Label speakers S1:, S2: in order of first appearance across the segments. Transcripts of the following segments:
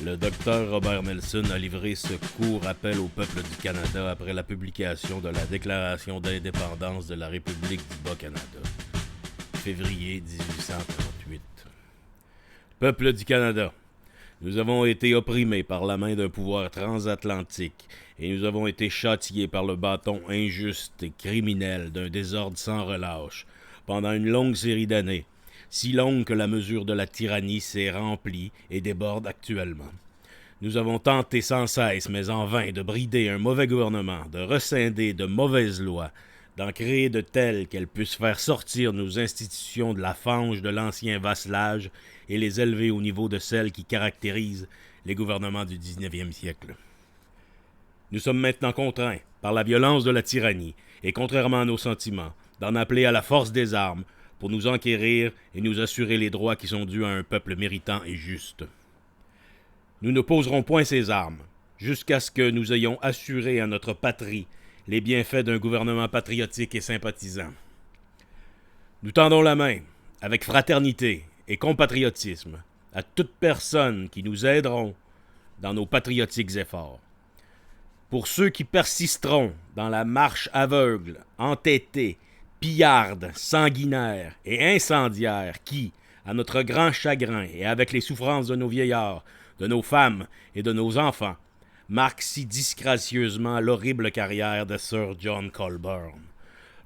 S1: Le docteur Robert Nelson a livré ce court appel au peuple du Canada après la publication de la Déclaration d'indépendance de la République du Bas-Canada, février 1838. Peuple du Canada, nous avons été opprimés par la main d'un pouvoir transatlantique et nous avons été châtiés par le bâton injuste et criminel d'un désordre sans relâche pendant une longue série d'années, si longue que la mesure de la tyrannie s'est remplie et déborde actuellement. Nous avons tenté sans cesse, mais en vain, de brider un mauvais gouvernement, de rescinder de mauvaises lois, d'en créer de telles qu'elles puissent faire sortir nos institutions de la fange de l'ancien vasselage et les élever au niveau de celles qui caractérisent les gouvernements du 19e siècle. Nous sommes maintenant contraints, par la violence de la tyrannie, et contrairement à nos sentiments, d'en appeler à la force des armes pour nous enquérir et nous assurer les droits qui sont dus à un peuple méritant et juste. Nous ne poserons point ces armes, jusqu'à ce que nous ayons assuré à notre patrie les bienfaits d'un gouvernement patriotique et sympathisant. Nous tendons la main, avec fraternité et compatriotisme, à toute personne qui nous aideront dans nos patriotiques efforts. Pour ceux qui persisteront dans la marche aveugle, entêtée, pillarde, sanguinaire et incendiaire qui, à notre grand chagrin et avec les souffrances de nos vieillards, de nos femmes et de nos enfants, marque si disgracieusement l'horrible carrière de Sir John Colborne,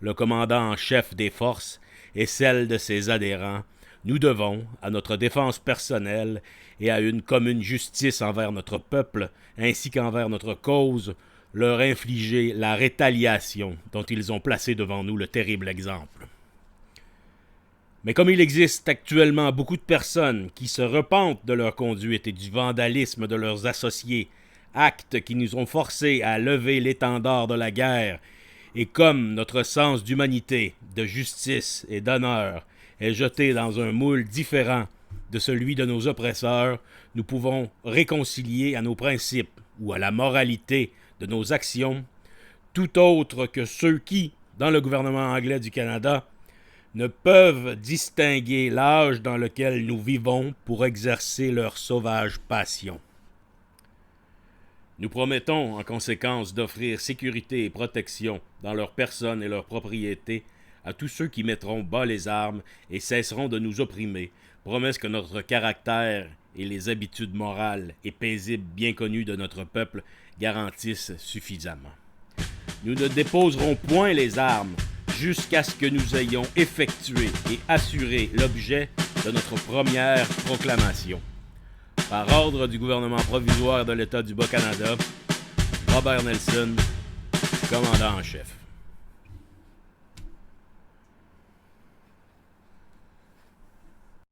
S1: le commandant en chef des forces et celle de ses adhérents, nous devons, à notre défense personnelle et à une commune justice envers notre peuple, ainsi qu'envers notre cause, leur infliger la rétaliation dont ils ont placé devant nous le terrible exemple. Mais comme il existe actuellement beaucoup de personnes qui se repentent de leur conduite et du vandalisme de leurs associés, actes qui nous ont forcés à lever l'étendard de la guerre, et comme notre sens d'humanité, de justice et d'honneur est jeté dans un moule différent de celui de nos oppresseurs, nous pouvons réconcilier à nos principes ou à la moralité de nos actions tout autre que ceux qui, dans le gouvernement anglais du Canada, ne peuvent distinguer l'âge dans lequel nous vivons pour exercer leur sauvage passion. Nous promettons, en conséquence, d'offrir sécurité et protection dans leur personne et leur propriété à tous ceux qui mettront bas les armes et cesseront de nous opprimer, promesse que notre caractère et les habitudes morales et paisibles bien connues de notre peuple garantissent suffisamment. Nous ne déposerons point les armes jusqu'à ce que nous ayons effectué et assuré l'objet de notre première proclamation. Par ordre du gouvernement provisoire de l'État du Bas-Canada, Robert Nelson, commandant en chef.